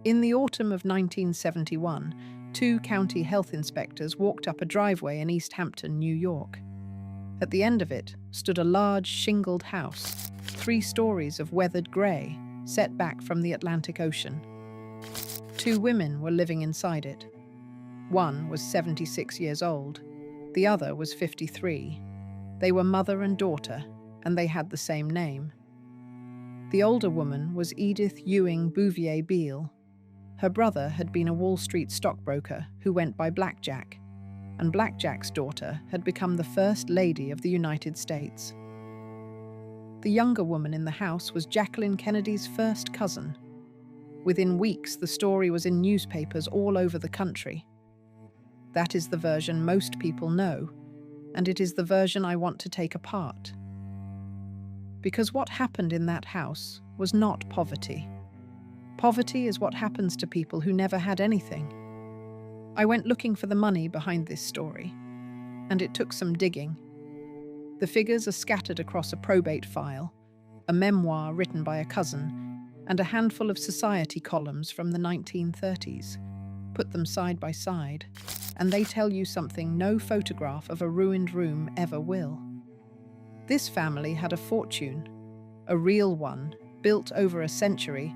In the autumn of 1971, two county health inspectors walked up a driveway in East Hampton, New York. At the end of it stood a large shingled house, 3 stories of weathered grey, set back from the Atlantic Ocean. 2 women were living inside it. One was 76 years old, the other was 53. They were mother and daughter, and they had the same name. The older woman was Edith Ewing Bouvier Beale. Her brother had been a Wall Street stockbroker who went by Blackjack, and Blackjack's daughter had become the First Lady of the United States. The younger woman in the house was Jacqueline Kennedy's first cousin. Within weeks, the story was in newspapers all over the country. That is the version most people know, and it is the version I want to take apart. Because what happened in that house was not poverty. Poverty is what happens to people who never had anything. I went looking for the money behind this story, and it took some digging. The figures are scattered across a probate file, a memoir written by a cousin, and a handful of society columns from the 1930s. Put them side by side, and they tell you something no photograph of a ruined room ever will. This family had a fortune, a real one, built over a century,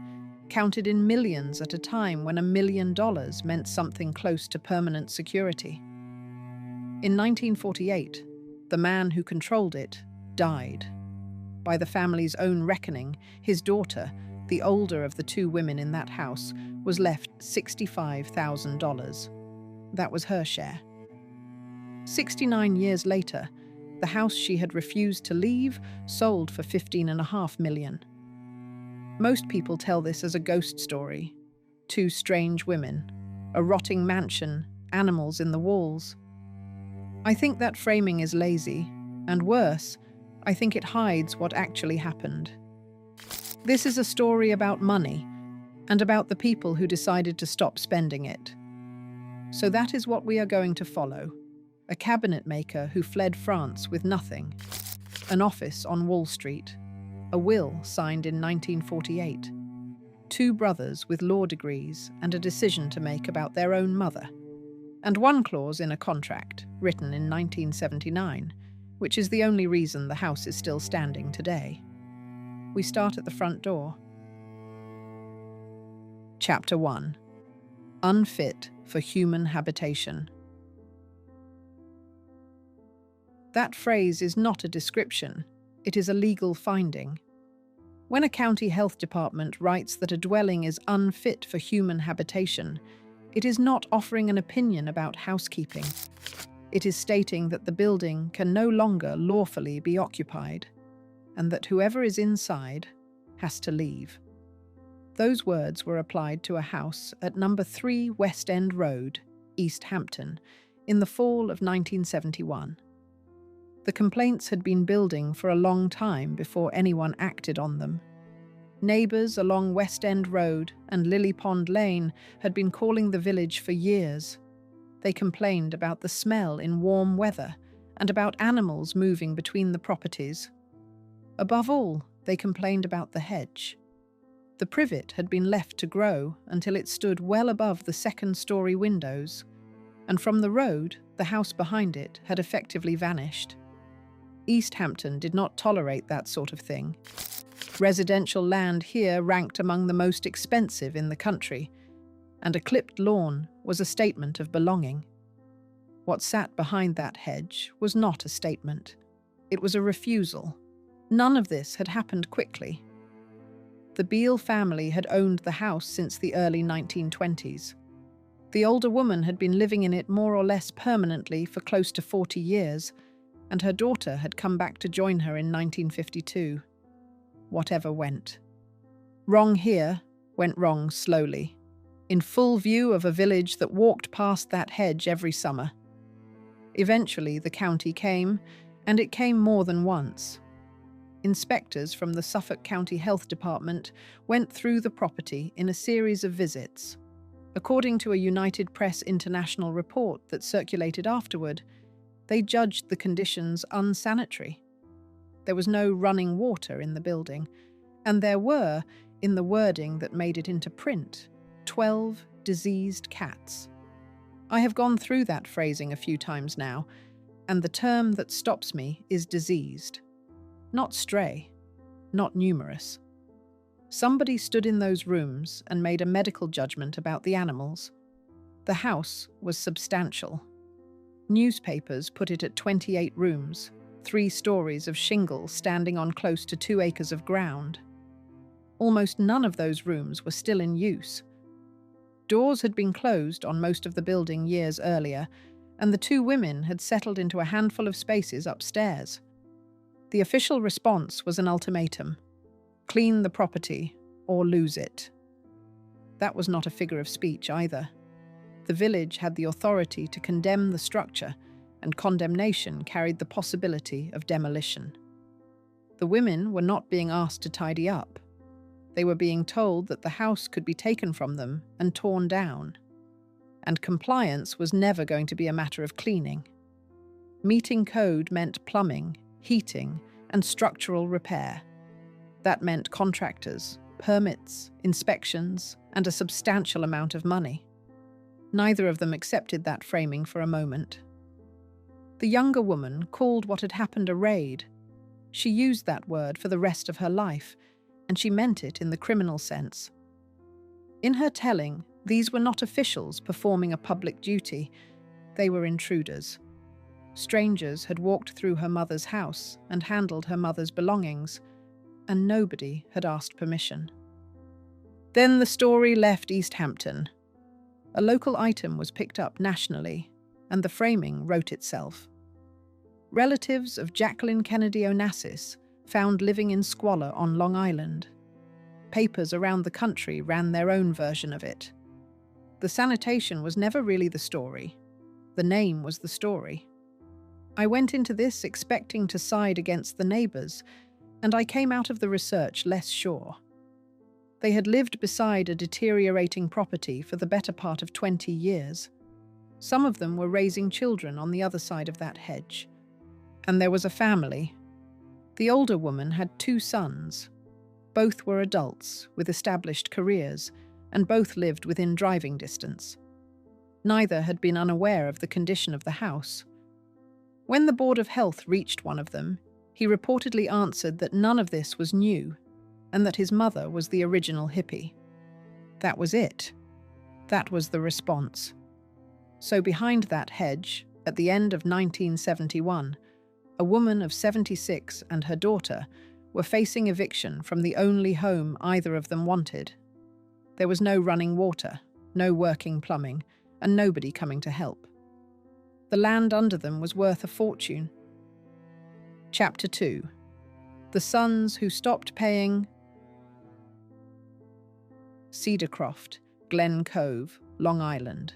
counted in millions at a time when $1 million meant something close to permanent security. In 1948, the man who controlled it died. By the family's own reckoning, his daughter, the older of the 2 women in that house, was left $65,000. That was her share. 69 years later, the house she had refused to leave sold for $15.5 million. Most people tell this as a ghost story. 2 strange women, a rotting mansion, animals in the walls. I think that framing is lazy, and worse, I think it hides what actually happened. This is a story about money, and about the people who decided to stop spending it. So that is what we are going to follow. A cabinet maker who fled France with nothing, an office on Wall Street, a will signed in 1948, 2 brothers with law degrees and a decision to make about their own mother, and 1 clause in a contract written in 1979, which is the only reason the house is still standing today. We start at the front door. Chapter 1. Unfit for human habitation. That phrase is not a description, it is a legal finding. When a county health department writes that a dwelling is unfit for human habitation, it is not offering an opinion about housekeeping. It is stating that the building can no longer lawfully be occupied, and that whoever is inside has to leave. Those words were applied to a house at number 3 West End Road, East Hampton, in the fall of 1971. The complaints had been building for a long time before anyone acted on them. Neighbours along West End Road and Lily Pond Lane had been calling the village for years. They complained about the smell in warm weather and about animals moving between the properties. Above all, they complained about the hedge. The privet had been left to grow until it stood well above the 2nd-story windows, and from the road, the house behind it had effectively vanished. East Hampton did not tolerate that sort of thing. Residential land here ranked among the most expensive in the country, and a clipped lawn was a statement of belonging. What sat behind that hedge was not a statement. It was a refusal. None of this had happened quickly. The Beale family had owned the house since the early 1920s. The older woman had been living in it more or less permanently for close to 40 years, and her daughter had come back to join her in 1952. Whatever went. Wrong here went wrong slowly, in full view of a village that walked past that hedge every summer. Eventually the county came, and it came more than once. Inspectors from the Suffolk County Health Department went through the property in a series of visits. According to a United Press International report that circulated afterward, they judged the conditions unsanitary. There was no running water in the building, and there were, in the wording that made it into print, 12 diseased cats. I have gone through that phrasing a few times now, and the term that stops me is diseased. Not stray, not numerous. Somebody stood in those rooms and made a medical judgment about the animals. The house was substantial. Newspapers put it at 28 rooms, 3 stories of shingle standing on close to 2 acres of ground. Almost none of those rooms were still in use. Doors had been closed on most of the building years earlier, and the 2 women had settled into a handful of spaces upstairs. The official response was an ultimatum: clean the property or lose it. That was not a figure of speech either. The village had the authority to condemn the structure, and condemnation carried the possibility of demolition. The women were not being asked to tidy up. They were being told that the house could be taken from them and torn down, and compliance was never going to be a matter of cleaning. Meeting code meant plumbing, heating, and structural repair. That meant contractors, permits, inspections, and a substantial amount of money. Neither of them accepted that framing for a moment. The younger woman called what had happened a raid. She used that word for the rest of her life, and she meant it in the criminal sense. In her telling, these were not officials performing a public duty. They were intruders. Strangers had walked through her mother's house and handled her mother's belongings, and nobody had asked permission. Then the story left East Hampton. A local item was picked up nationally, and the framing wrote itself. Relatives of Jacqueline Kennedy Onassis found living in squalor on Long Island. Papers around the country ran their own version of it. The sanitation was never really the story. The name was the story. I went into this expecting to side against the neighbours, and I came out of the research less sure. They had lived beside a deteriorating property for the better part of 20 years. Some of them were raising children on the other side of that hedge. And there was a family. The older woman had 2 sons. Both were adults with established careers, and both lived within driving distance. Neither had been unaware of the condition of the house. When the Board of Health reached one of them, he reportedly answered that none of this was new, and that his mother was the original hippie. That was it. That was the response. So behind that hedge, at the end of 1971, a woman of 76 and her daughter were facing eviction from the only home either of them wanted. There was no running water, no working plumbing, and nobody coming to help. The land under them was worth a fortune. Chapter 2. The Sons Who Stopped Paying. Cedarcroft, Glen Cove, Long Island.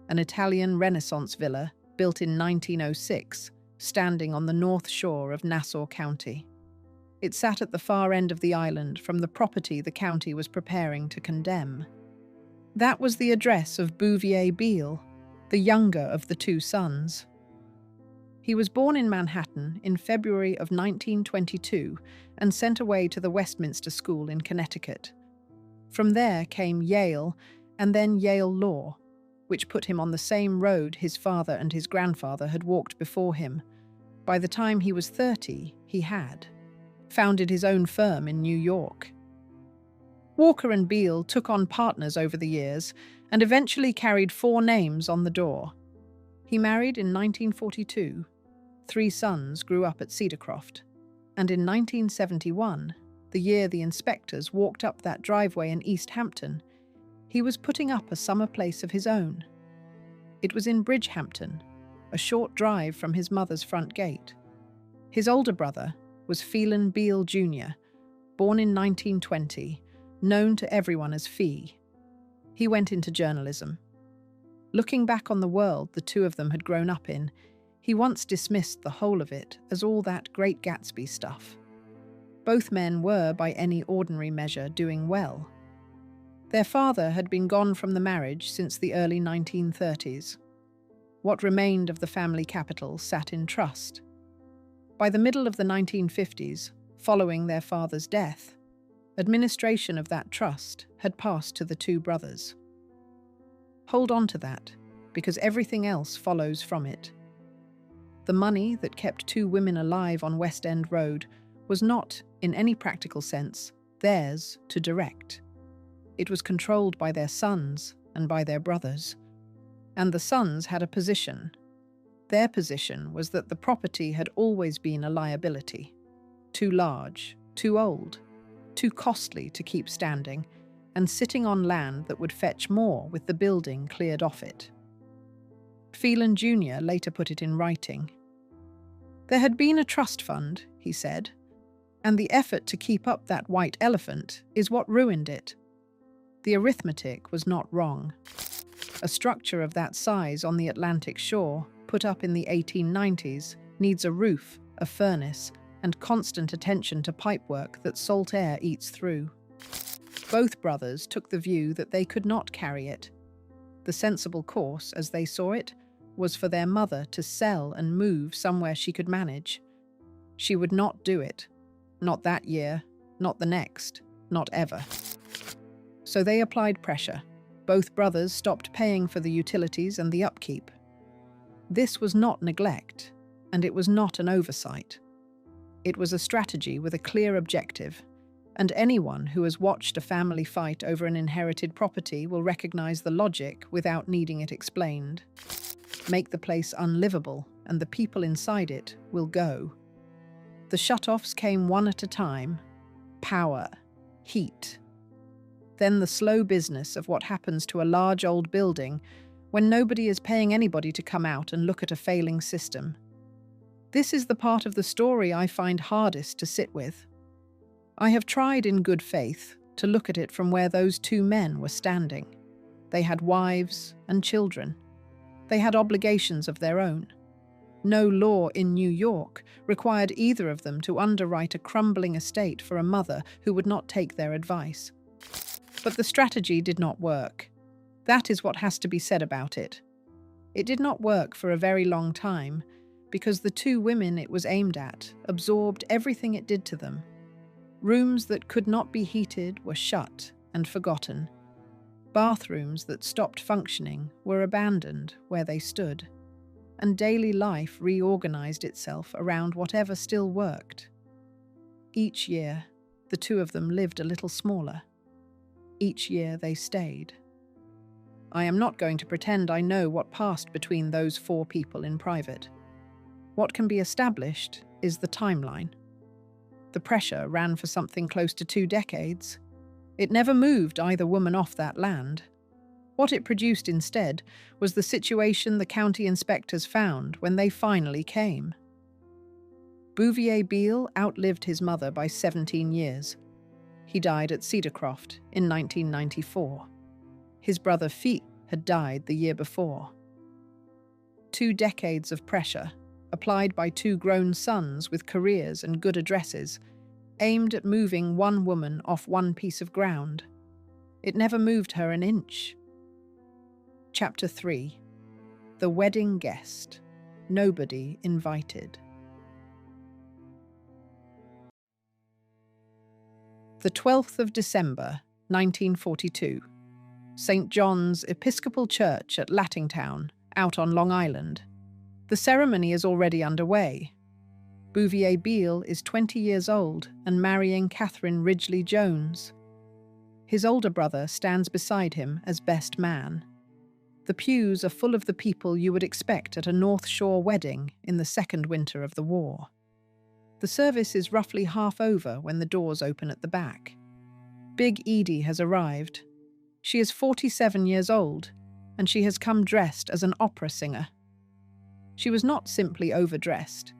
An Italian Renaissance villa built in 1906, standing on the north shore of Nassau County. It sat at the far end of the island from the property the county was preparing to condemn. That was the address of Bouvier Beale, the younger of the 2 sons. He was born in Manhattan in February of 1922 and sent away to the Westminster School in Connecticut. From there came Yale and then Yale Law, which put him on the same road his father and his grandfather had walked before him. By the time he was 30, he had founded his own firm in New York. Walker and Beale took on partners over the years and eventually carried 4 names on the door. He married in 1942. 3 sons grew up at Cedarcroft. And in 1971, the year the inspectors walked up that driveway in East Hampton, he was putting up a summer place of his own. It was in Bridgehampton, a short drive from his mother's front gate. His older brother was Phelan Beale Jr., born in 1920, known to everyone as Fee. He went into journalism. Looking back on the world the 2 of them had grown up in, he once dismissed the whole of it as all that Great Gatsby stuff. Both men were, by any ordinary measure, doing well. Their father had been gone from the marriage since the early 1930s. What remained of the family capital sat in trust. By the middle of the 1950s, following their father's death, Administration of that trust had passed to the two brothers. Hold on to that, because everything else follows from it. The money that kept two women alive on West End Road was not, in any practical sense, theirs to direct. It was controlled by their sons and by their brothers. And the sons had a position. Their position was that the property had always been a liability. Too large, too old, too costly to keep standing, and sitting on land that would fetch more with the building cleared off it. Phelan Jr. later put it in writing. There had been a trust fund, he said, and the effort to keep up that white elephant is what ruined it. The arithmetic was not wrong. A structure of that size on the Atlantic shore, put up in the 1890s, needs a roof, a furnace, and constant attention to pipework that salt air eats through. Both brothers took the view that they could not carry it. The sensible course, as they saw it, was for their mother to sell and move somewhere she could manage. She would not do it. Not that year, not the next, not ever. So they applied pressure. Both brothers stopped paying for the utilities and the upkeep. This was not neglect, and it was not an oversight. It was a strategy with a clear objective, and anyone who has watched a family fight over an inherited property will recognize the logic without needing it explained. Make the place unlivable, and the people inside it will go. The shutoffs came one at a time. Power, heat. Then the slow business of what happens to a large old building when nobody is paying anybody to come out and look at a failing system. This is the part of the story I find hardest to sit with. I have tried in good faith to look at it from where those two men were standing. They had wives and children. They had obligations of their own. No law in New York required either of them to underwrite a crumbling estate for a mother who would not take their advice. But the strategy did not work. That is what has to be said about it. It did not work for a very long time, because the two women it was aimed at absorbed everything it did to them. Rooms that could not be heated were shut and forgotten. Bathrooms that stopped functioning were abandoned where they stood, and daily life reorganized itself around whatever still worked. Each year, the two of them lived a little smaller. Each year they stayed. I am not going to pretend I know what passed between those four people in private. What can be established is the timeline. The pressure ran for something close to 2 decades. It never moved either woman off that land. What it produced instead was the situation the county inspectors found when they finally came. Bouvier Beale outlived his mother by 17 years. He died at Cedarcroft in 1994. His brother Unfit had died the year before. 2 decades of pressure, applied by 2 grown sons with careers and good addresses, aimed at moving one woman off one piece of ground. It never moved her an inch. Chapter 3. The Wedding Guest. Nobody Invited. The 12th of December, 1942. St. John's Episcopal Church at Lattingtown, out on Long Island. The ceremony is already underway. Bouvier Beale is 20 years old and marrying Catherine Ridgely Jones. His older brother stands beside him as best man. The pews are full of the people you would expect at a North Shore wedding in the second winter of the war. The service is roughly half over when the doors open at the back. Big Edie has arrived. She is 47 years old, and she has come dressed as an opera singer. She was not simply overdressed.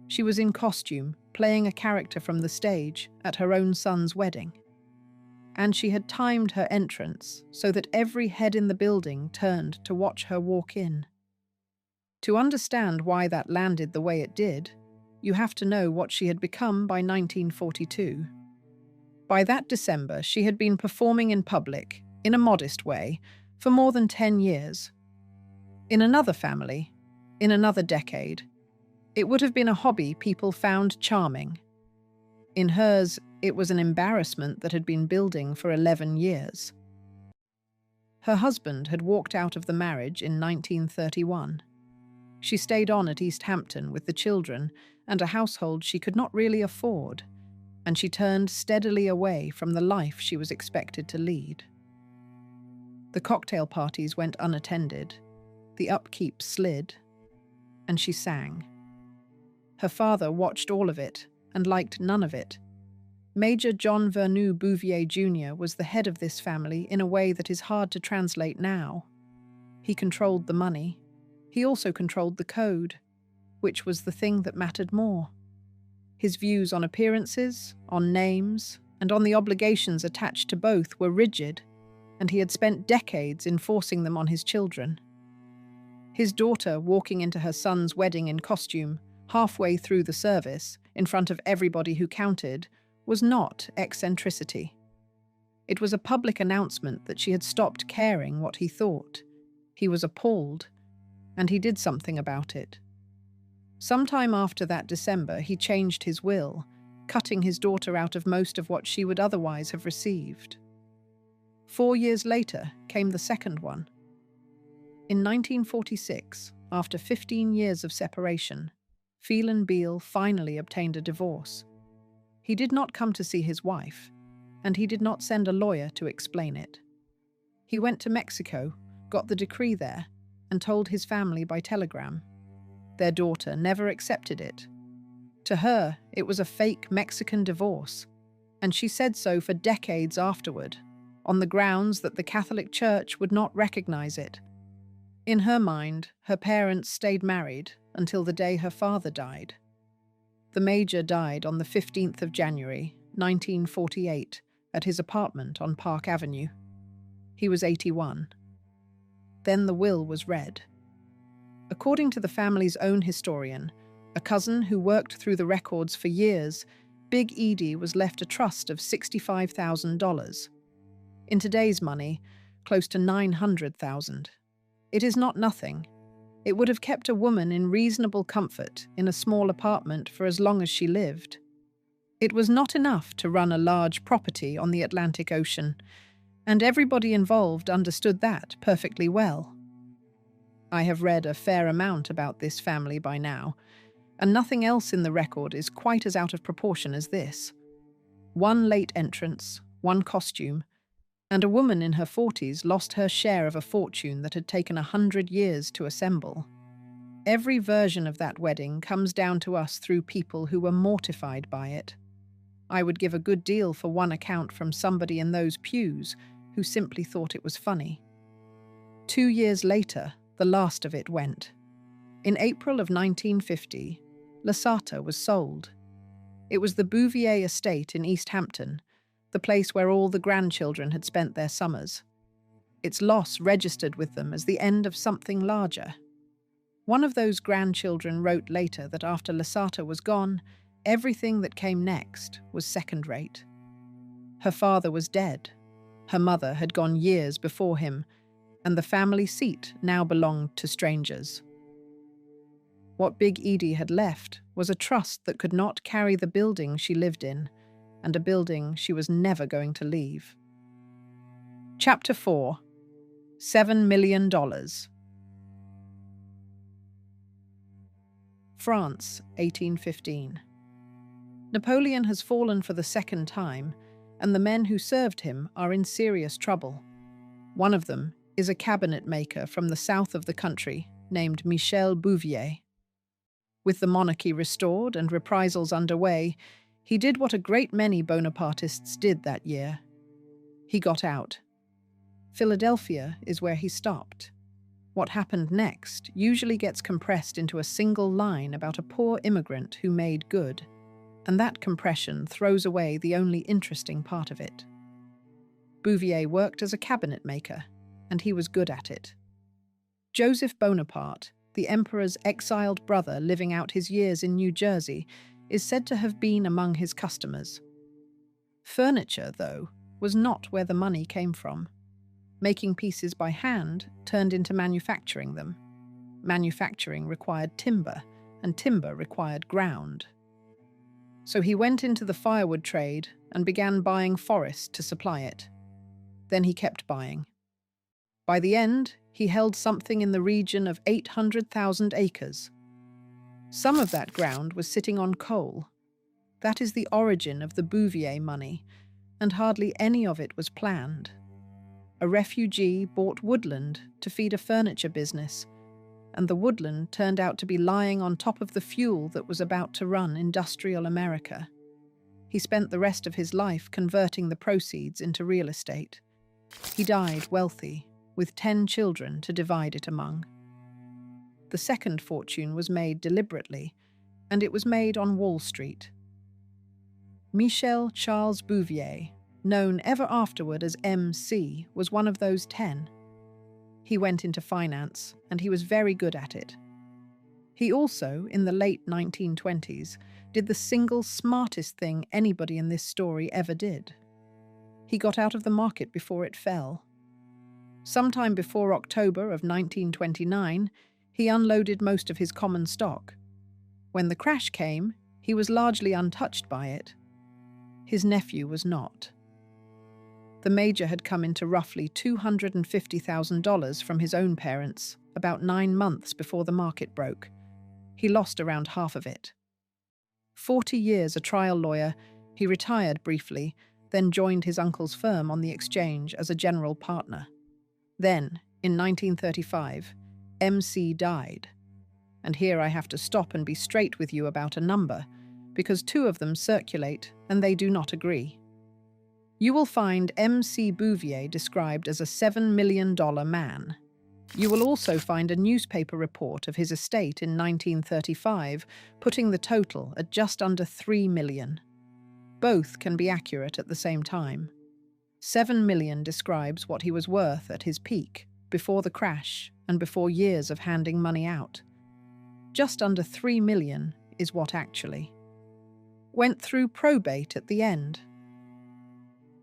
She was in costume, playing a character from the stage at her own son's wedding. And she had timed her entrance so that every head in the building turned to watch her walk in. To understand why that landed the way it did, you have to know what she had become by 1942. By that December, she had been performing in public, in a modest way, for more than 10 years. In another family, in another decade, it would have been a hobby people found charming. In hers, It was an embarrassment that had been building for 11 years. Her husband had walked out of the marriage in 1931. She stayed on at East Hampton with the children and a household she could not really afford, and she turned steadily away from the life she was expected to lead. The cocktail parties went unattended, the upkeep slid, and she sang. Her father watched all of it and liked none of it. Major John Vernou Bouvier Jr. was the head of this family in a way that is hard to translate now. He controlled the money. He also controlled the code, which was the thing that mattered more. His views on appearances, on names, and on the obligations attached to both were rigid, and he had spent decades enforcing them on his children. His daughter walking into her son's wedding in costume, halfway through the service, in front of everybody who counted, was not eccentricity. It was a public announcement that she had stopped caring what he thought. He was appalled, and he did something about it. Sometime after that December, he changed his will, cutting his daughter out of most of what she would otherwise have received. 4 years later came the second one. In 1946, after 15 years of separation, Phelan Beale finally obtained a divorce. He did not come to see his wife, and he did not send a lawyer to explain it. He went to Mexico, got the decree there, and told his family by telegram. Their daughter never accepted it. To her, it was a fake Mexican divorce, and she said so for decades afterward, on the grounds that the Catholic Church would not recognize it. In her mind, her parents stayed married until the day her father died. The Major died on the 15th of January, 1948, at his apartment on Park Avenue. He was 81. Then the will was read. According to the family's own historian, a cousin who worked through the records for years, Big Edie was left a trust of $65,000. In today's money, close to $900,000. It is not nothing. It would have kept a woman in reasonable comfort in a small apartment for as long as she lived. It was not enough to run a large property on the Atlantic Ocean, and everybody involved understood that perfectly well. I have read a fair amount about this family by now, and nothing else in the record is quite as out of proportion as this. One late entrance, one costume, and a woman in her 40s lost her share of a fortune that had taken 100 years to assemble. Every version of that wedding comes down to us through people who were mortified by it. I would give a good deal for one account from somebody in those pews who simply thought it was funny. 2 years later, the last of it went. In April of 1950, Lasata was sold. It was the Bouvier estate in East Hampton, the place where all the grandchildren had spent their summers. Its loss registered with them as the end of something larger. One of those grandchildren wrote later that after Lasata was gone, everything that came next was second-rate. Her father was dead. Her mother had gone years before him, and the family seat now belonged to strangers. What Big Edie had left was a trust that could not carry the building she lived in, and a building she was never going to leave. Chapter 4. $7 million. France, 1815. Napoleon has fallen for the second time, and the men who served him are in serious trouble. One of them is a cabinet maker from the south of the country named Michel Bouvier. With the monarchy restored and reprisals underway, he did what a great many Bonapartists did that year. He got out. Philadelphia is where he stopped. What happened next usually gets compressed into a single line about a poor immigrant who made good, and that compression throws away the only interesting part of it. Bouvier worked as a cabinet maker, and he was good at it. Joseph Bonaparte, the emperor's exiled brother living out his years in New Jersey, is said to have been among his customers. Furniture, though, was not where the money came from. Making pieces by hand turned into manufacturing them. Manufacturing required timber, and timber required ground. So he went into the firewood trade and began buying forest to supply it. Then he kept buying. By the end, he held something in the region of 800,000 acres. Some of that ground was sitting on coal. That is the origin of the Bouvier money, and hardly any of it was planned. A refugee bought woodland to feed a furniture business, and the woodland turned out to be lying on top of the fuel that was about to run industrial America. He spent the rest of his life converting the proceeds into real estate. He died wealthy, with 10 children to divide it among. The second fortune was made deliberately, and it was made on Wall Street. Michel Charles Bouvier, known ever afterward as MC, was one of those 10. He went into finance, and he was very good at it. He also, in the late 1920s, did the single smartest thing anybody in this story ever did. He got out of the market before it fell. Sometime before October of 1929, he unloaded most of his common stock. When the crash came, he was largely untouched by it. His nephew was not. The major had come into roughly $250,000 from his own parents about 9 months before the market broke. He lost around half of it. 40 years a trial lawyer, he retired briefly, then joined his uncle's firm on the exchange as a general partner. Then, in 1935, MC died. And here I have to stop and be straight with you about a number, because 2 of them circulate and they do not agree. You will find MC Bouvier described as a $7 million man. You will also find a newspaper report of his estate in 1935, putting the total at just under $3 million. Both can be accurate at the same time. $7 million describes what he was worth at his peak, before the crash and before years of handing money out. Just under $3 million is what actually went through probate at the end.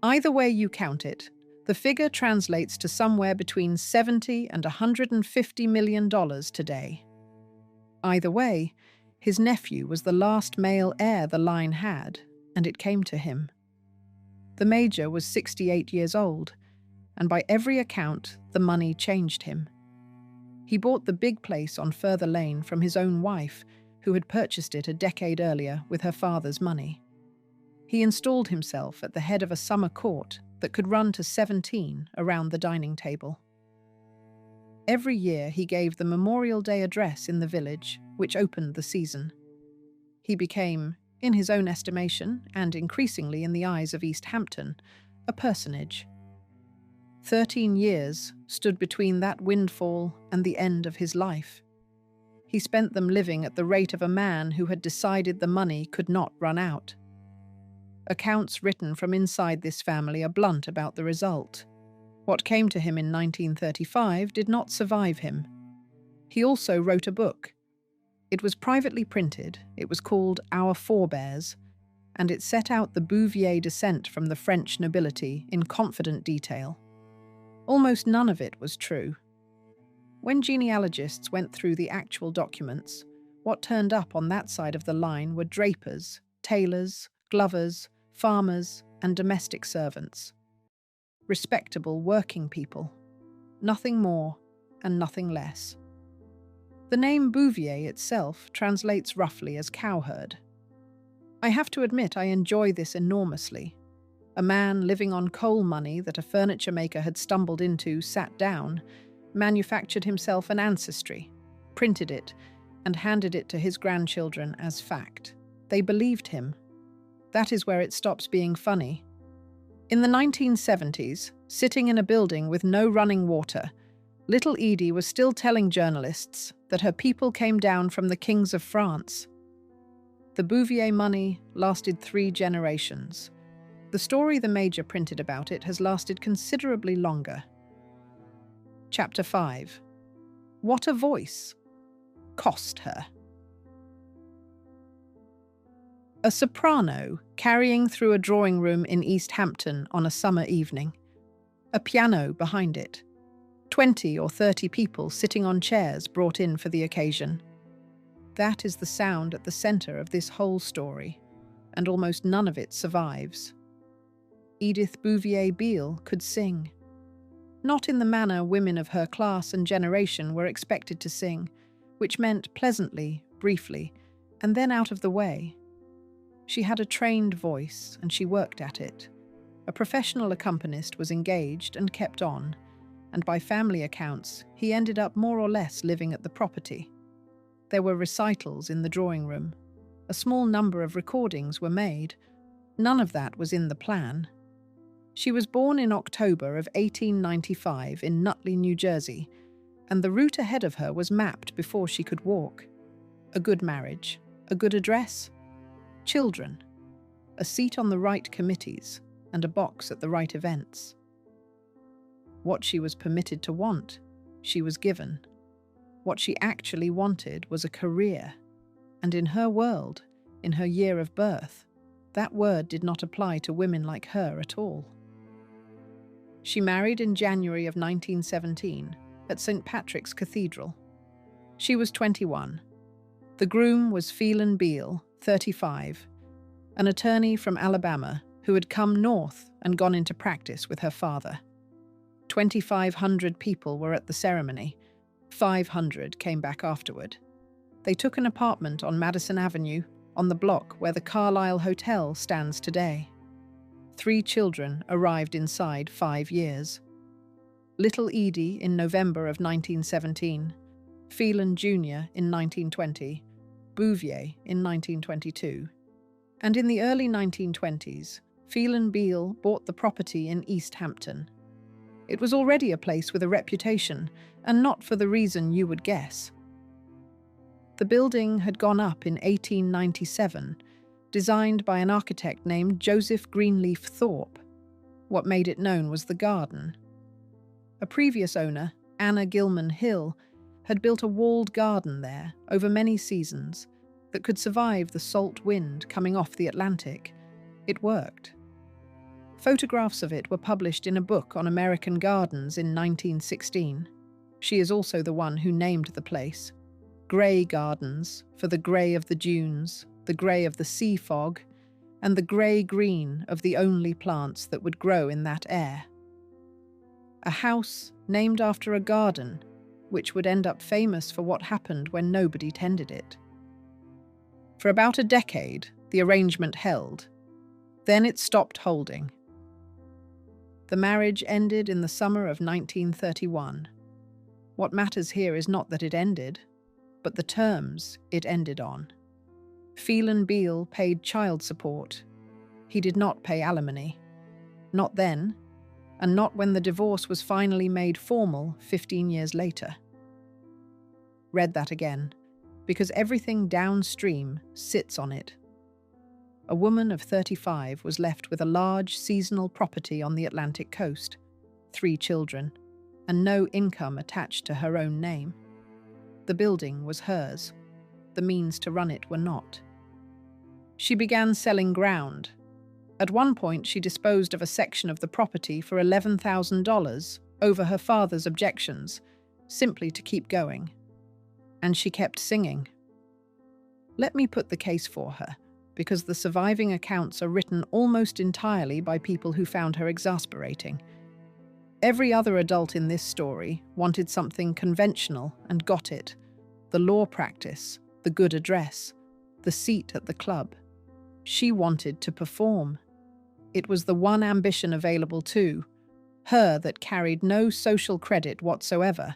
Either way you count it, the figure translates to somewhere between $70 and $150 million today. Either way, his nephew was the last male heir the line had, and it came to him. The major was 68 years old, and by every account, the money changed him. He bought the big place on Further Lane from his own wife, who had purchased it a decade earlier with her father's money. He installed himself at the head of a summer court that could run to 17 around the dining table. Every year he gave the Memorial Day address in the village, which opened the season. He became, in his own estimation, and increasingly in the eyes of East Hampton, a personage. 13 years stood between that windfall and the end of his life. He spent them living at the rate of a man who had decided the money could not run out. Accounts written from inside this family are blunt about the result. What came to him in 1935 did not survive him. He also wrote a book. It was privately printed, it was called Our Forebears, and it set out the Bouvier descent from the French nobility in confident detail. Almost none of it was true. When genealogists went through the actual documents, what turned up on that side of the line were drapers, tailors, glovers, farmers, and domestic servants. Respectable working people. Nothing more and nothing less. The name Bouvier itself translates roughly as cowherd. I have to admit I enjoy this enormously. A man living on coal money that a furniture maker had stumbled into sat down, manufactured himself an ancestry, printed it, and handed it to his grandchildren as fact. They believed him. That is where it stops being funny. In the 1970s, sitting in a building with no running water, little Edie was still telling journalists that her people came down from the kings of France. The Bouvier money lasted 3 generations. The story the major printed about it has lasted considerably longer. Chapter 5. What a voice cost her. A soprano carrying through a drawing room in East Hampton on a summer evening. A piano behind it. 20 or 30 people sitting on chairs brought in for the occasion. That is the sound at the center of this whole story, and almost none of it survives. Edith Bouvier Beale, could sing. Not in the manner women of her class and generation were expected to sing, which meant pleasantly, briefly, and then out of the way. She had a trained voice, and she worked at it. A professional accompanist was engaged and kept on, and by family accounts, he ended up more or less living at the property. There were recitals in the drawing room. A small number of recordings were made. None of that was in the plan. She was born in October of 1895 in Nutley, New Jersey, and the route ahead of her was mapped before she could walk. A good marriage, a good address, children, a seat on the right committees, and a box at the right events. What she was permitted to want, she was given. What she actually wanted was a career, and in her world, in her year of birth, that word did not apply to women like her at all. She married in January of 1917 at St. Patrick's Cathedral. She was 21. The groom was Phelan Beale, 35, an attorney from Alabama who had come north and gone into practice with her father. 2,500 people were at the ceremony. 500 came back afterward. They took an apartment on Madison Avenue, on the block where the Carlisle Hotel stands today. 3 children arrived inside 5 years. Little Edie in November of 1917, Phelan Jr. in 1920, Bouvier in 1922. And in the early 1920s, Phelan Beale bought the property in East Hampton. It was already a place with a reputation, and not for the reason you would guess. The building had gone up in 1897, designed by an architect named Joseph Greenleaf Thorpe. What made it known was the garden. A previous owner, Anna Gilman Hill, had built a walled garden there over many seasons that could survive the salt wind coming off the Atlantic. It worked. Photographs of it were published in a book on American gardens in 1916. She is also the one who named the place. Grey Gardens, for the grey of the dunes, the grey of the sea fog, and the grey-green of the only plants that would grow in that air. A house named after a garden, which would end up famous for what happened when nobody tended it. For about a decade, the arrangement held. Then it stopped holding. The marriage ended in the summer of 1931. What matters here is not that it ended, but the terms it ended on. Phelan Beale paid child support. He did not pay alimony. Not then, and not when the divorce was finally made formal 15 years later. Read that again, because everything downstream sits on it. A woman of 35 was left with a large seasonal property on the Atlantic coast, 3 children, and no income attached to her own name. The building was hers. The means to run it were not. She began selling ground. At one point, she disposed of a section of the property for $11,000 over her father's objections, simply to keep going. And she kept singing. Let me put the case for her, because the surviving accounts are written almost entirely by people who found her exasperating. Every other adult in this story wanted something conventional and got it. The law practice, the good address, the seat at the club. She wanted to perform. It was the one ambition available to her that carried no social credit whatsoever,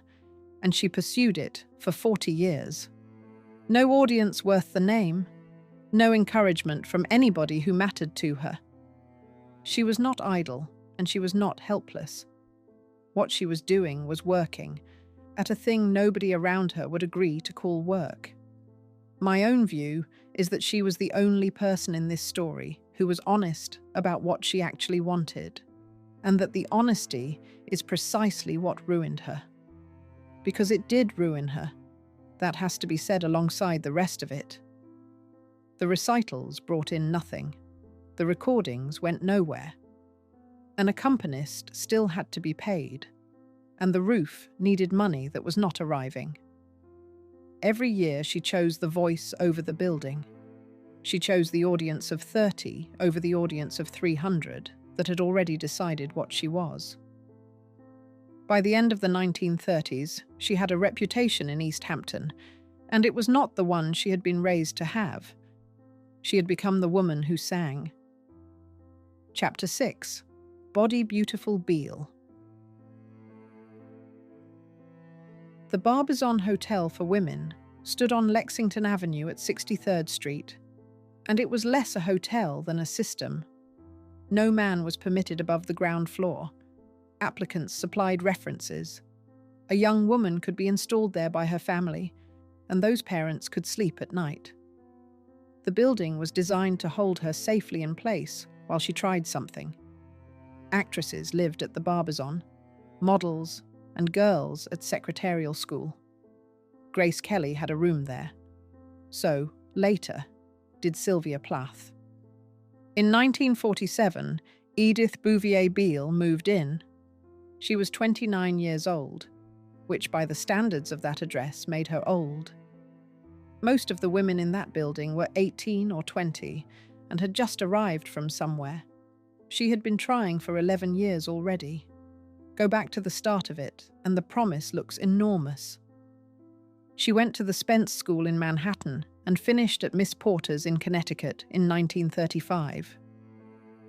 and she pursued it for 40 years. No audience worth the name, no encouragement from anybody who mattered to her. She was not idle, and she was not helpless. What she was doing was working, at a thing nobody around her would agree to call work. My own view is that she was the only person in this story who was honest about what she actually wanted, and that the honesty is precisely what ruined her. Because it did ruin her. That has to be said alongside the rest of it. The recitals brought in nothing. The recordings went nowhere. An accompanist still had to be paid, and the roof needed money that was not arriving. Every year she chose the voice over the building. She chose the audience of 30 over the audience of 300. that had already decided what she was. By the end of the 1930s, she had a reputation in East Hampton, and it was not the one she had been raised to have. She had become the woman who sang. Chapter 6. Body Beautiful Beale. The Barbizon Hotel for Women stood on Lexington Avenue at 63rd Street, and it was less a hotel than a system. No man was permitted above the ground floor. Applicants supplied references. A young woman could be installed there by her family, and those parents could sleep at night. The building was designed to hold her safely in place while she tried something. Actresses lived at the Barbizon, models and girls at secretarial school. Grace Kelly had a room there. So, later, did Sylvia Plath. In 1947, Edith Bouvier Beale moved in. She was 29 years old, which by the standards of that address made her old. Most of the women in that building were 18 or 20 and had just arrived from somewhere. She had been trying for 11 years already. Go back to the start of it, and the promise looks enormous. She went to the Spence School in Manhattan and finished at Miss Porter's in Connecticut in 1935.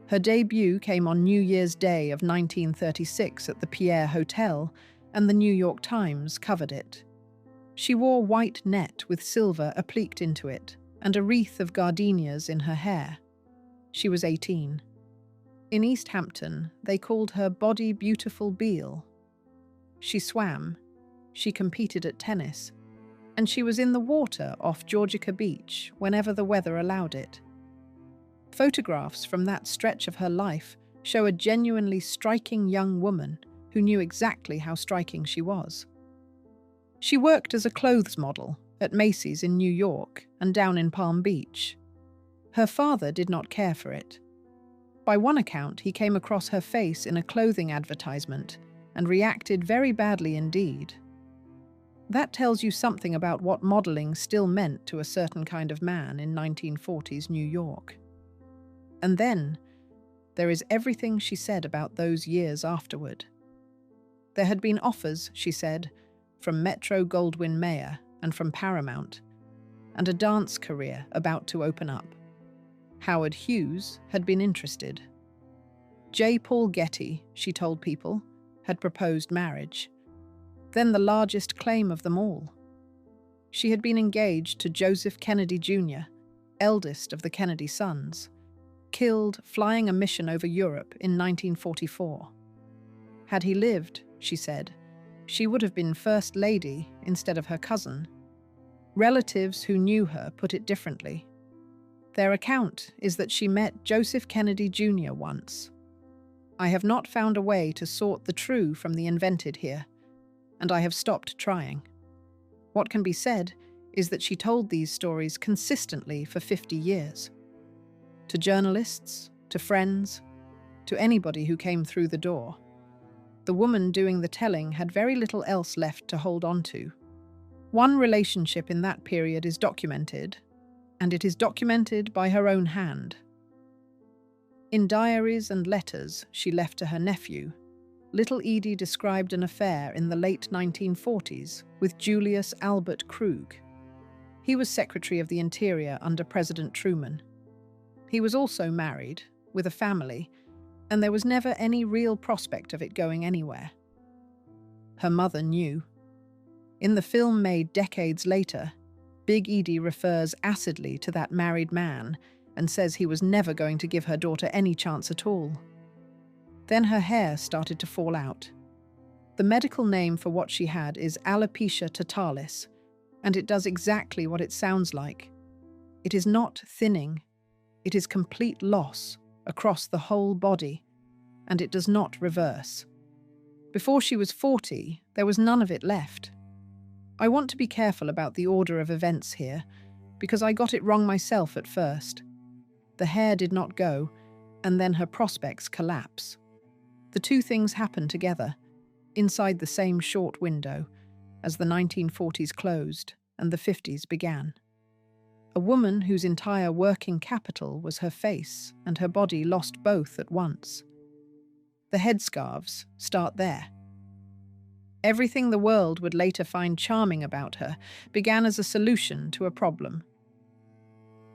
Her debut came on New Year's Day of 1936 at the Pierre Hotel, and the New York Times covered it. She wore white net with silver appliqued into it, and a wreath of gardenias in her hair. She was 18. In East Hampton, they called her Body Beautiful Beale. She swam, she competed at tennis, and she was in the water off Georgica Beach whenever the weather allowed it. Photographs from that stretch of her life show a genuinely striking young woman who knew exactly how striking she was. She worked as a clothes model at Macy's in New York and down in Palm Beach. Her father did not care for it. By one account, he came across her face in a clothing advertisement and reacted very badly indeed. That tells you something about what modeling still meant to a certain kind of man in 1940s New York. And then, there is everything she said about those years afterward. There had been offers, she said, from Metro-Goldwyn-Mayer and from Paramount, and a dance career about to open up. Howard Hughes had been interested. J. Paul Getty, she told people, had proposed marriage. Then the largest claim of them all. She had been engaged to Joseph Kennedy Jr., eldest of the Kennedy sons, killed flying a mission over Europe in 1944. Had he lived, she said, she would have been First Lady instead of her cousin. Relatives who knew her put it differently. Their account is that she met Joseph Kennedy Jr. once. I have not found a way to sort the true from the invented here, and I have stopped trying. What can be said is that she told these stories consistently for 50 years. To journalists, to friends, to anybody who came through the door. The woman doing the telling had very little else left to hold on to. One relationship in that period is documented, and it is documented by her own hand. In diaries and letters she left to her nephew, little Edie described an affair in the late 1940s with Julius Albert Krug. He was Secretary of the Interior under President Truman. He was also married, with a family, and there was never any real prospect of it going anywhere. Her mother knew. In the film made decades later, Big Edie refers acidly to that married man and says he was never going to give her daughter any chance at all. Then her hair started to fall out. The medical name for what she had is alopecia totalis, and it does exactly what it sounds like. It is not thinning. It is complete loss across the whole body, and it does not reverse. Before she was 40, there was none of it left. I want to be careful about the order of events here, because I got it wrong myself at first. The hair did not go, and then her prospects collapse. The two things happen together, inside the same short window, as the 1940s closed and the 50s began. A woman whose entire working capital was her face and her body lost both at once. The headscarves start there. Everything the world would later find charming about her began as a solution to a problem.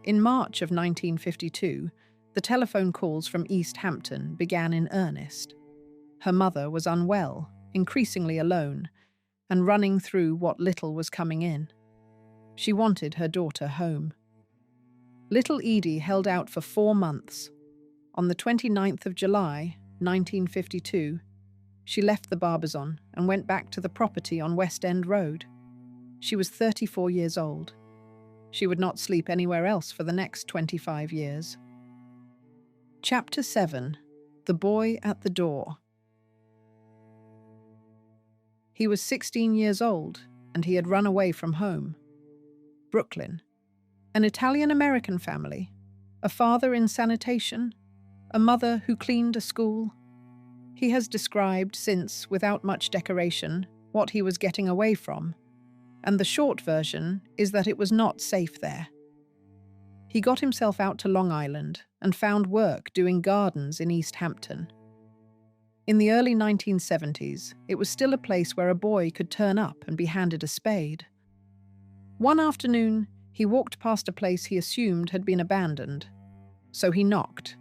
In March of 1952, the telephone calls from East Hampton began in earnest. Her mother was unwell, increasingly alone, and running through what little was coming in. She wanted her daughter home. Little Edie held out for 4 months. On the 29th of July, 1952, she left the Barbizon and went back to the property on West End Road. She was 34 years old. She would not sleep anywhere else for the next 25 years. Chapter 7. The Boy at the Door. He was 16 years old, and he had run away from home. Brooklyn. An Italian-American family. A father in sanitation. A mother who cleaned a school. He has described since, without much decoration, what he was getting away from, and the short version is that it was not safe there. He got himself out to Long Island and found work doing gardens in East Hampton. In the early 1970s, it was still a place where a boy could turn up and be handed a spade. One afternoon, he walked past a place he assumed had been abandoned, so he knocked.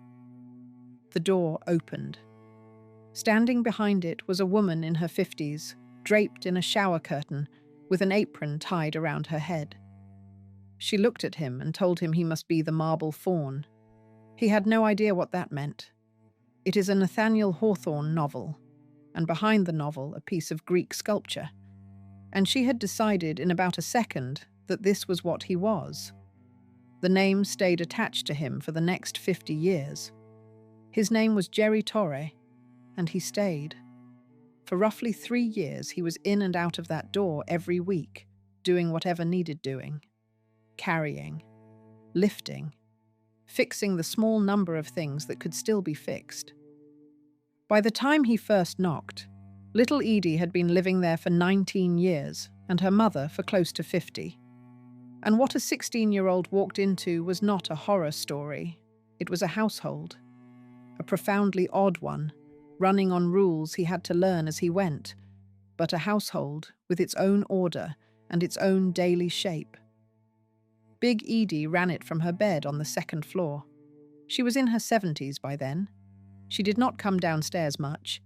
The door opened. Standing behind it was a woman in her 50s, draped in a shower curtain, with an apron tied around her head. She looked at him and told him he must be the marble faun. He had no idea what that meant. It is a Nathaniel Hawthorne novel, and behind the novel a piece of Greek sculpture. And she had decided in about a second that this was what he was. The name stayed attached to him for the next 50 years. His name was Jerry Torre, and he stayed. For roughly 3 years, he was in and out of that door every week, doing whatever needed doing. Carrying, lifting, fixing the small number of things that could still be fixed. By the time he first knocked, little Edie had been living there for 19 years, and her mother for close to 50. And what a 16-year-old walked into was not a horror story. It was a household. A profoundly odd one, running on rules he had to learn as he went, but a household with its own order and its own daily shape. Big Edie ran it from her bed on the 2nd floor. She was in her 70s by then. She did not come downstairs much,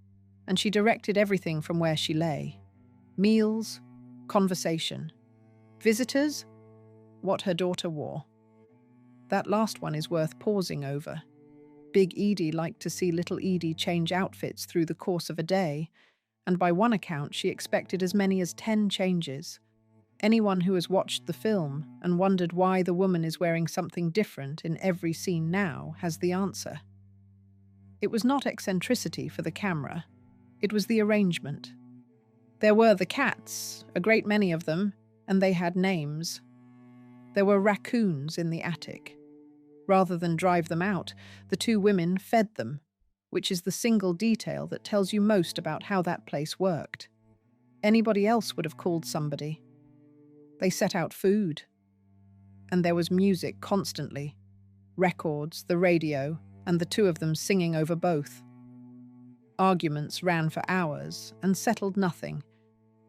and she directed everything from where she lay. Meals, conversation. Visitors, what her daughter wore. That last one is worth pausing over. Big Edie liked to see little Edie change outfits through the course of a day, and by one account she expected as many as 10 changes. Anyone who has watched the film and wondered why the woman is wearing something different in every scene now has the answer. It was not eccentricity for the camera, it was the arrangement. There were the cats, a great many of them, and they had names. There were raccoons in the attic. Rather than drive them out, the 2 women fed them, which is the single detail that tells you most about how that place worked. Anybody else would have called somebody. They set out food. And there was music constantly. Records, the radio, and the 2 of them singing over both. Arguments ran for hours and settled nothing,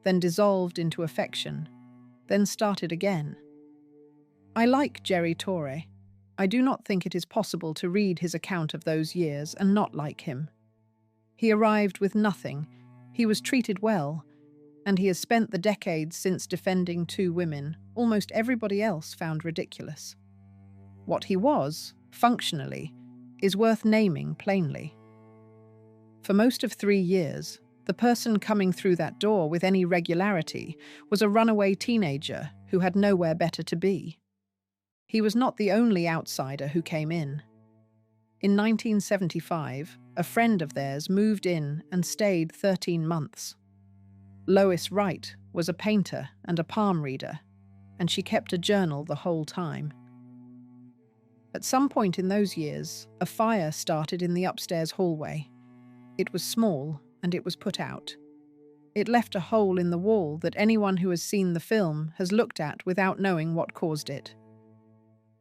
then dissolved into affection, then started again. I like Jerry Torre. I do not think it is possible to read his account of those years and not like him. He arrived with nothing, he was treated well, and he has spent the decades since defending 2 women almost everybody else found ridiculous. What he was, functionally, is worth naming plainly. For most of 3 years, the person coming through that door with any regularity was a runaway teenager who had nowhere better to be. He was not the only outsider who came in. In 1975, a friend of theirs moved in and stayed 13 months. Lois Wright was a painter and a palm reader, and she kept a journal the whole time. At some point in those years, a fire started in the upstairs hallway. It was small, and it was put out. It left a hole in the wall that anyone who has seen the film has looked at without knowing what caused it.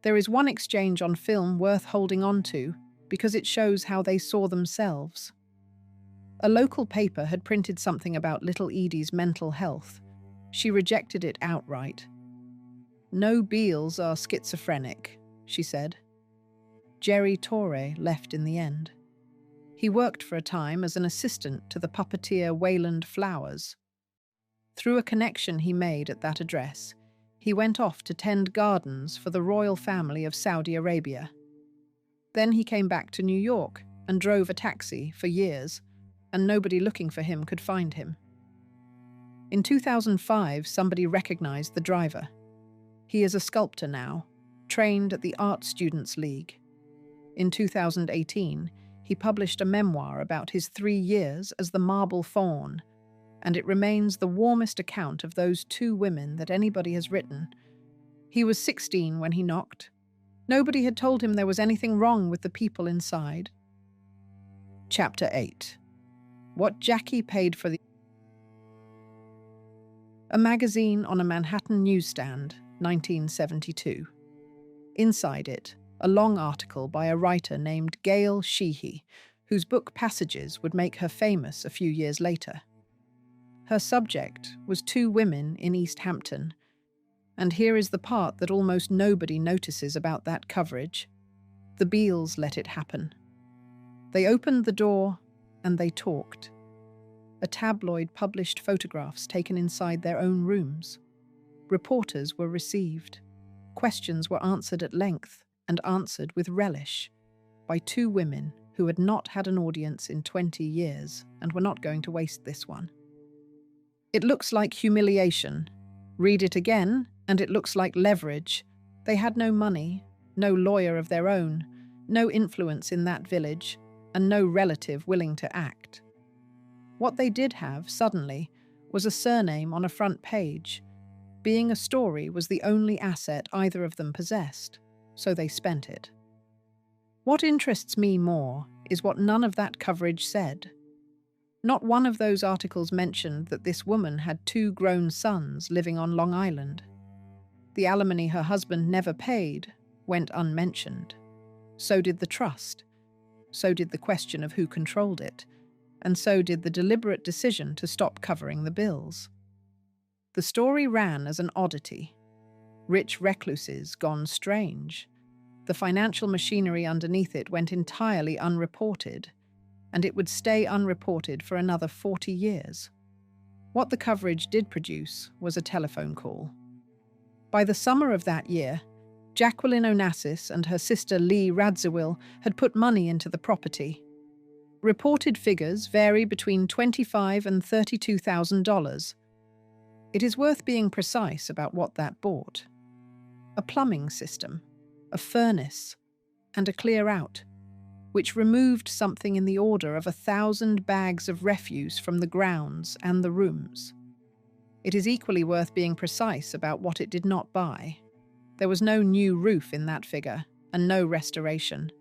There is one exchange on film worth holding on to because it shows how they saw themselves. A local paper had printed something about little Edie's mental health. She rejected it outright. "No Beales are schizophrenic," she said. Jerry Torre left in the end. He worked for a time as an assistant to the puppeteer Wayland Flowers. Through a connection he made at that address, he went off to tend gardens for the royal family of Saudi Arabia. Then he came back to New York and drove a taxi for years, and nobody looking for him could find him. In 2005, somebody recognized the driver. He is a sculptor now, trained at the Art Students League. In 2018, he published a memoir about his 3 years as the Marble Faun, and it remains the warmest account of those 2 women that anybody has written. He was 16 when he knocked. Nobody had told him there was anything wrong with the people inside. Chapter 8. What Jackie paid for a magazine on a Manhattan newsstand, 1972. Inside it, a long article by a writer named Gail Sheehy, whose book Passages would make her famous a few years later. Her subject was 2 women in East Hampton, and here is the part that almost nobody notices about that coverage. The Beales let it happen. They opened the door and they talked. A tabloid published photographs taken inside their own rooms. Reporters were received. Questions were answered at length and answered with relish by 2 women who had not had an audience in 20 years and were not going to waste this one. It looks like humiliation. Read it again, and it looks like leverage. They had no money, no lawyer of their own, no influence in that village, and no relative willing to act. What they did have, suddenly, was a surname on a front page. Being a story was the only asset either of them possessed, so they spent it. What interests me more is what none of that coverage said. Not one of those articles mentioned that this woman had 2 grown sons living on Long Island. The alimony her husband never paid went unmentioned. So did the trust. So did the question of who controlled it. And so did the deliberate decision to stop covering the bills. The story ran as an oddity. Rich recluses gone strange. The financial machinery underneath it went entirely unreported, and it would stay unreported for another 40 years. What the coverage did produce was a telephone call. By the summer of that year, Jacqueline Onassis and her sister Lee Radziwill had put money into the property. Reported figures vary between $25,000 and $32,000. It is worth being precise about what that bought. A plumbing system, a furnace, and a clear-out, which removed something in the order of 1,000 bags of refuse from the grounds and the rooms. It is equally worth being precise about what it did not buy. There was no new roof in that figure, and no restoration.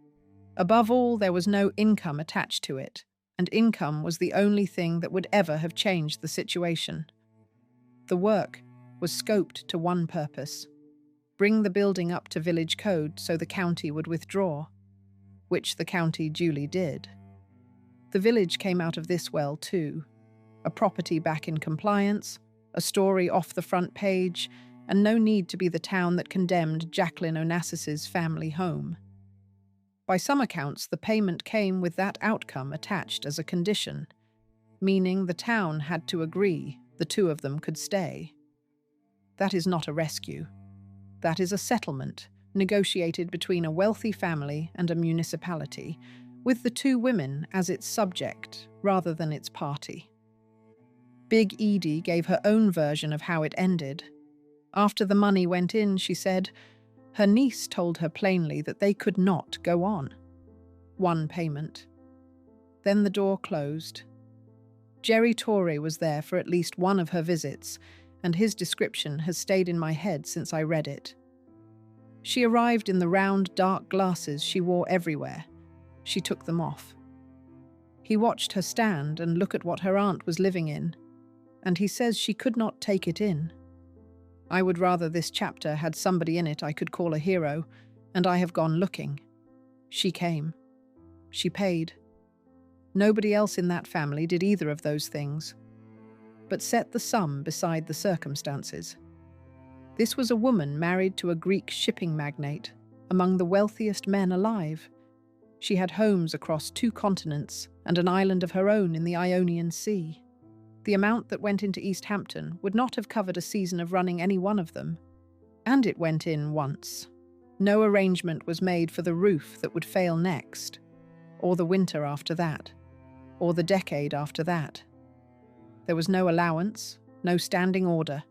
Above all, there was no income attached to it, and income was the only thing that would ever have changed the situation. The work was scoped to one purpose: bring the building up to village code so the county would withdraw, which the county duly did. The village came out of this well too. A property back in compliance, a story off the front page, and no need to be the town that condemned Jacqueline Onassis's family home. By some accounts, the payment came with that outcome attached as a condition, meaning the town had to agree the 2 of them could stay. That is not a rescue. That is a settlement negotiated between a wealthy family and a municipality, with the 2 women as its subject rather than its party. Big Edie gave her own version of how it ended. After the money went in, she said, her niece told her plainly that they could not go on. 1 payment. Then the door closed. Jerry Torre was there for at least one of her visits, and his description has stayed in my head since I read it. She arrived in the round, dark glasses she wore everywhere. She took them off. He watched her stand and look at what her aunt was living in, and he says she could not take it in. I would rather this chapter had somebody in it I could call a hero, and I have gone looking. She came. She paid. Nobody else in that family did either of those things. But set the sum beside the circumstances. This was a woman married to a Greek shipping magnate, among the wealthiest men alive. She had homes across 2 continents and an island of her own in the Ionian Sea. The amount that went into East Hampton would not have covered a season of running any one of them. And it went in once. No arrangement was made for the roof that would fail next, or the winter after that, or the decade after that. There was no allowance, no standing order,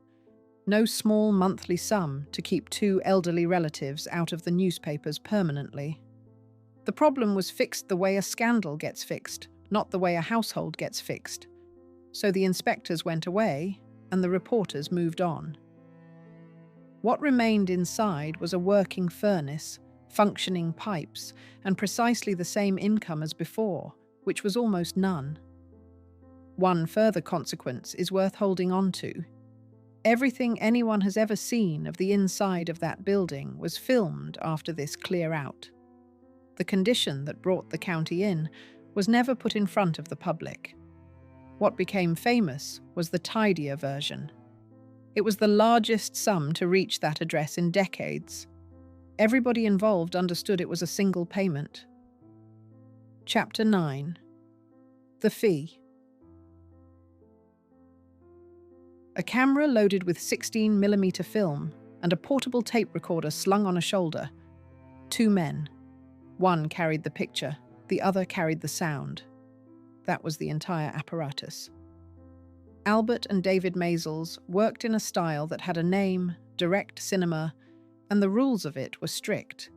no small monthly sum to keep 2 elderly relatives out of the newspapers permanently. The problem was fixed the way a scandal gets fixed, not the way a household gets fixed. So the inspectors went away, and the reporters moved on. What remained inside was a working furnace, functioning pipes, and precisely the same income as before, which was almost none. One further consequence is worth holding on to. Everything anyone has ever seen of the inside of that building was filmed after this clear out. The condition that brought the county in was never put in front of the public. What became famous was the tidier version. It was the largest sum to reach that address in decades. Everybody involved understood it was a single payment. Chapter 9. The Fee. A camera loaded with 16mm film and a portable tape recorder slung on a shoulder. 2 men. One carried the picture, the other carried the sound. That was the entire apparatus. Albert and David Maysles worked in a style that had a name, direct cinema, and the rules of it were strict.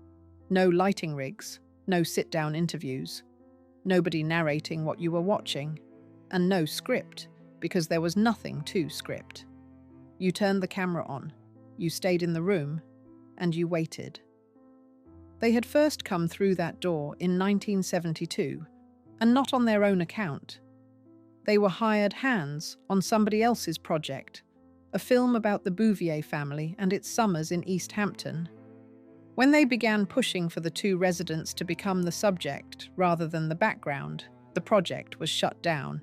No lighting rigs, no sit-down interviews, nobody narrating what you were watching, and no script, because there was nothing to script. You turned the camera on, you stayed in the room, and you waited. They had first come through that door in 1972, and not on their own account. They were hired hands on somebody else's project, a film about the Bouvier family and its summers in East Hampton. When they began pushing for the 2 residents to become the subject rather than the background, the project was shut down.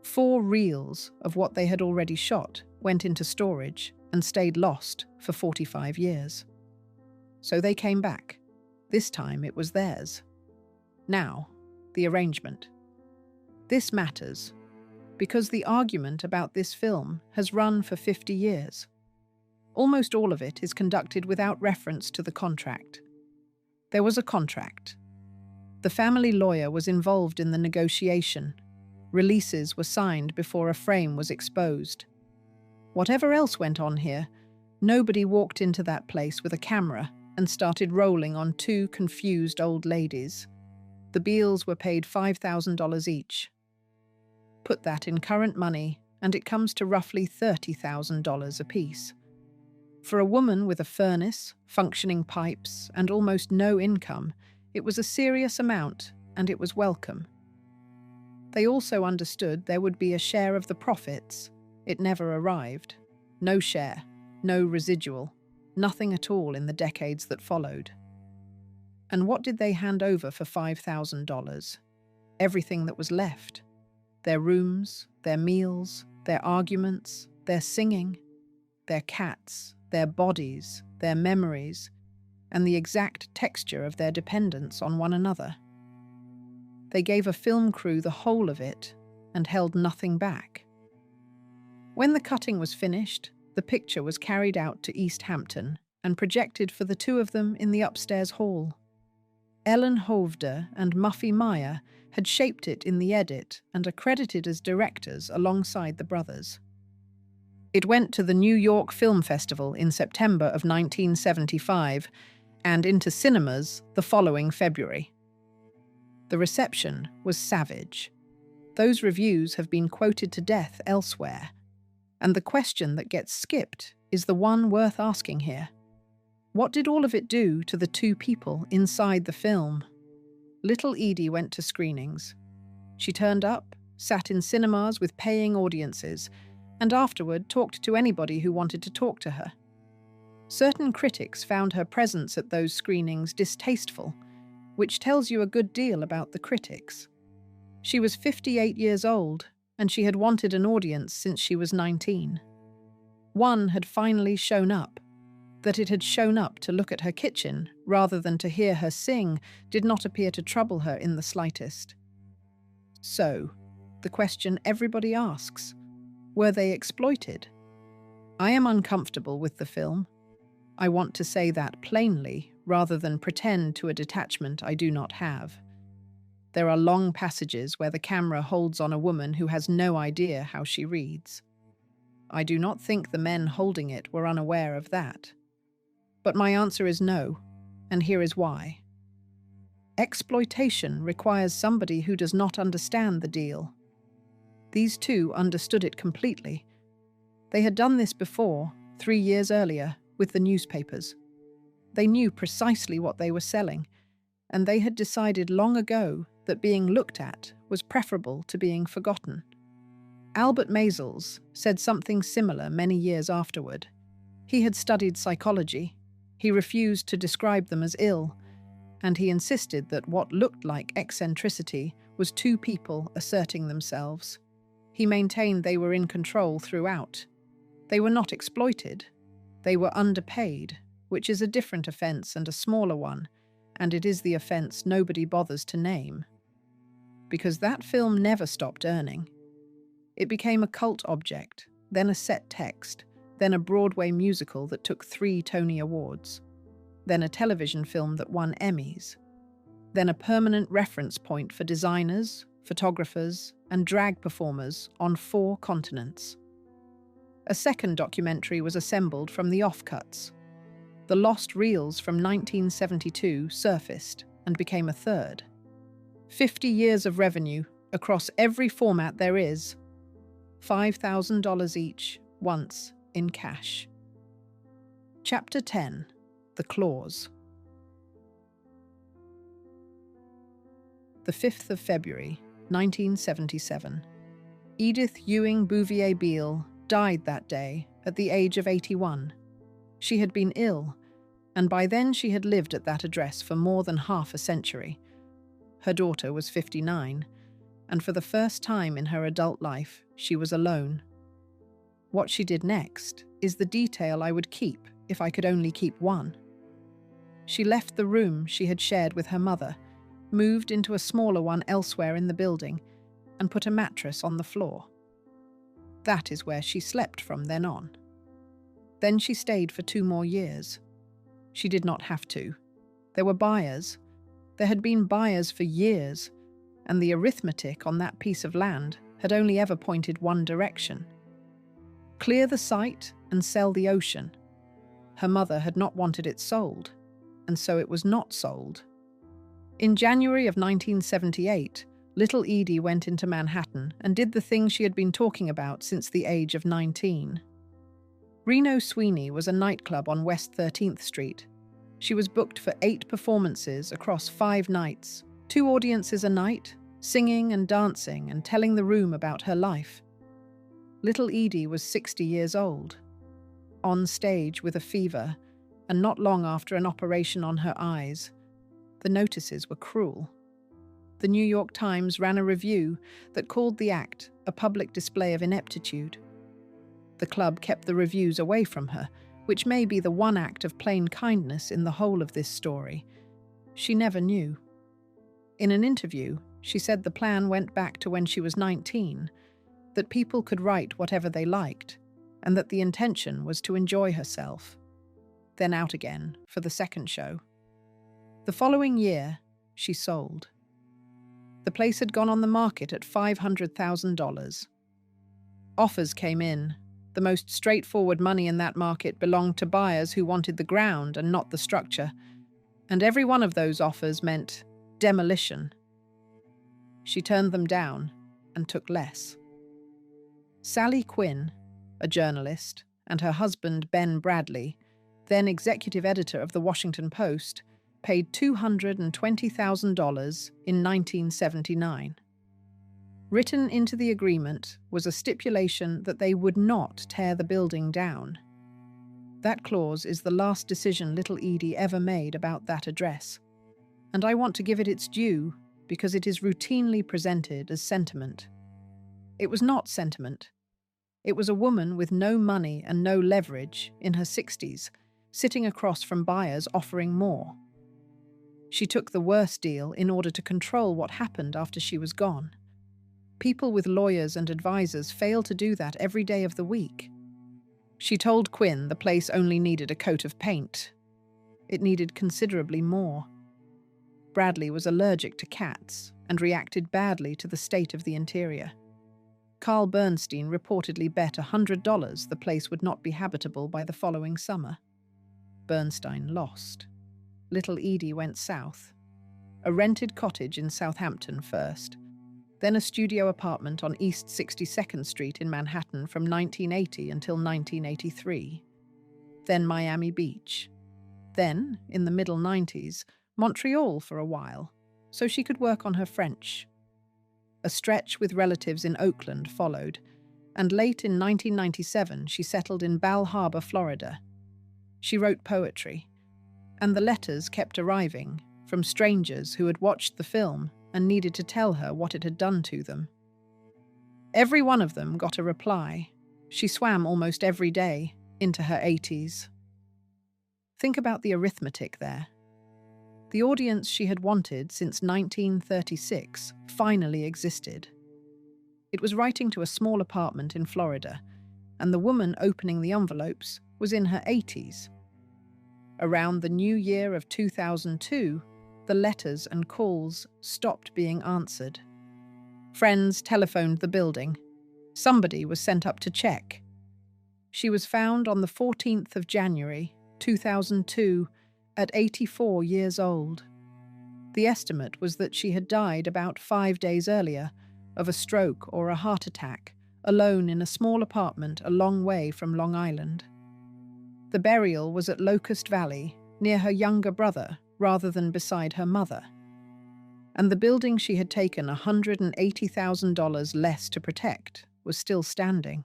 4 reels of what they had already shot went into storage and stayed lost for 45 years. So they came back. This time it was theirs. Now, the arrangement. This matters because the argument about this film has run for 50 years. Almost all of it is conducted without reference to the contract. There was a contract. The family lawyer was involved in the negotiation. Releases were signed before a frame was exposed. Whatever else went on here, nobody walked into that place with a camera and started rolling on 2 confused old ladies. The Beales were paid $5,000 each. Put that in current money, and it comes to roughly $30,000 apiece. For a woman with a furnace, functioning pipes, and almost no income, it was a serious amount, and it was welcome. They also understood there would be a share of the profits. It never arrived. No share, no residual, nothing at all in the decades that followed. And what did they hand over for $5,000? Everything that was left. Their rooms, their meals, their arguments, their singing, their cats, their bodies, their memories, and the exact texture of their dependence on one another. They gave a film crew the whole of it and held nothing back. When the cutting was finished, the picture was carried out to East Hampton and projected for the 2 of them in the upstairs hall. Ellen Hovde and Muffy Meyer had shaped it in the edit and are credited as directors alongside the brothers. It went to the New York Film Festival in September of 1975 and into cinemas the following February. The reception was savage. Those reviews have been quoted to death elsewhere, and the question that gets skipped is the one worth asking here. What did all of it do to the 2 people inside the film? Little Edie went to screenings. She turned up, sat in cinemas with paying audiences, and afterward talked to anybody who wanted to talk to her. Certain critics found her presence at those screenings distasteful, which tells you a good deal about the critics. She was 58 years old, and she had wanted an audience since she was 19. One had finally shown up. That it had shown up to look at her kitchen rather than to hear her sing did not appear to trouble her in the slightest. So, the question everybody asks, were they exploited? I am uncomfortable with the film. I want to say that plainly rather than pretend to a detachment I do not have. There are long passages where the camera holds on a woman who has no idea how she reads. I do not think the men holding it were unaware of that. But my answer is no, and here is why. Exploitation requires somebody who does not understand the deal. These two understood it completely. They had done this before, 3 years earlier, with the newspapers. They knew precisely what they were selling, and they had decided long ago that being looked at was preferable to being forgotten. Albert Maysles said something similar many years afterward. He had studied psychology. He refused to describe them as ill, and he insisted that what looked like eccentricity was two people asserting themselves. He maintained they were in control throughout. They were not exploited. They were underpaid, which is a different offence and a smaller one, and it is the offence nobody bothers to name. Because that film never stopped earning. It became a cult object, then a set text, then a Broadway musical that took 3 Tony Awards, then a television film that won Emmys, then a permanent reference point for designers, photographers, and drag performers on 4 continents. A second documentary was assembled from the offcuts. The lost reels from 1972 surfaced and became a third. 50 years of revenue across every format there is, $5,000 each, once, in cash. Chapter 10. The Clause. The 5th of February, 1977. Edith Ewing Bouvier Beale died that day at the age of 81. She had been ill, and by then she had lived at that address for more than half a century. Her daughter was 59, and for the first time in her adult life, she was alone. What she did next is the detail I would keep if I could only keep one. She left the room she had shared with her mother, moved into a smaller one elsewhere in the building, and put a mattress on the floor. That is where she slept from then on. Then she stayed for 2 more years. She did not have to. There were buyers. There had been buyers for years, and the arithmetic on that piece of land had only ever pointed one direction. Clear the site and sell the ocean. Her mother had not wanted it sold, and so it was not sold. In January of 1978, little Edie went into Manhattan and did the thing she had been talking about since the age of 19. Reno Sweeney was a nightclub on West 13th Street. She was booked for 8 performances across 5 nights, 2 audiences a night, singing and dancing and telling the room about her life. Little Edie was 60 years old, on stage with a fever, and not long after an operation on her eyes. The notices were cruel. The New York Times ran a review that called the act a public display of ineptitude. The club kept the reviews away from her, which may be the one act of plain kindness in the whole of this story. She never knew. In an interview, she said the plan went back to when she was 19, that people could write whatever they liked, and that the intention was to enjoy herself. Then out again for the second show. The following year, she sold. The place had gone on the market at $500,000. Offers came in. The most straightforward money in that market belonged to buyers who wanted the ground and not the structure, and every one of those offers meant demolition. She turned them down and took less. Sally Quinn, a journalist, and her husband Ben Bradley, then executive editor of the Washington Post, paid $220,000 in 1979. Written into the agreement was a stipulation that they would not tear the building down. That clause is the last decision little Edie ever made about that address, and I want to give it its due because it is routinely presented as sentiment. It was not sentiment. It was a woman with no money and no leverage, in her 60s, sitting across from buyers offering more. She took the worst deal in order to control what happened after she was gone. People with lawyers and advisors fail to do that every day of the week. She told Quinn the place only needed a coat of paint. It needed considerably more. Bradley was allergic to cats and reacted badly to the state of the interior. Carl Bernstein reportedly bet $100 the place would not be habitable by the following summer. Bernstein lost. Little Edie went south. A rented cottage in Southampton first, then a studio apartment on East 62nd Street in Manhattan from 1980 until 1983. Then Miami Beach. Then, in the middle 90s, Montreal for a while, so she could work on her French. A stretch with relatives in Oakland followed, and late in 1997 she settled in Bal Harbour, Florida. She wrote poetry, and the letters kept arriving from strangers who had watched the film and needed to tell her what it had done to them. Every one of them got a reply. She swam almost every day, into her 80s. Think about the arithmetic there. The audience she had wanted since 1936 finally existed. It was writing to a small apartment in Florida, and the woman opening the envelopes was in her 80s. Around the new year of 2002, the letters and calls stopped being answered. Friends telephoned the building. Somebody was sent up to check. She was found on the 14th of January, 2002, at 84 years old. The estimate was that she had died about 5 days earlier of a stroke or a heart attack, alone in a small apartment a long way from Long Island. The burial was at Locust Valley, near her younger brother, rather than beside her mother. And the building she had taken $180,000 less to protect was still standing.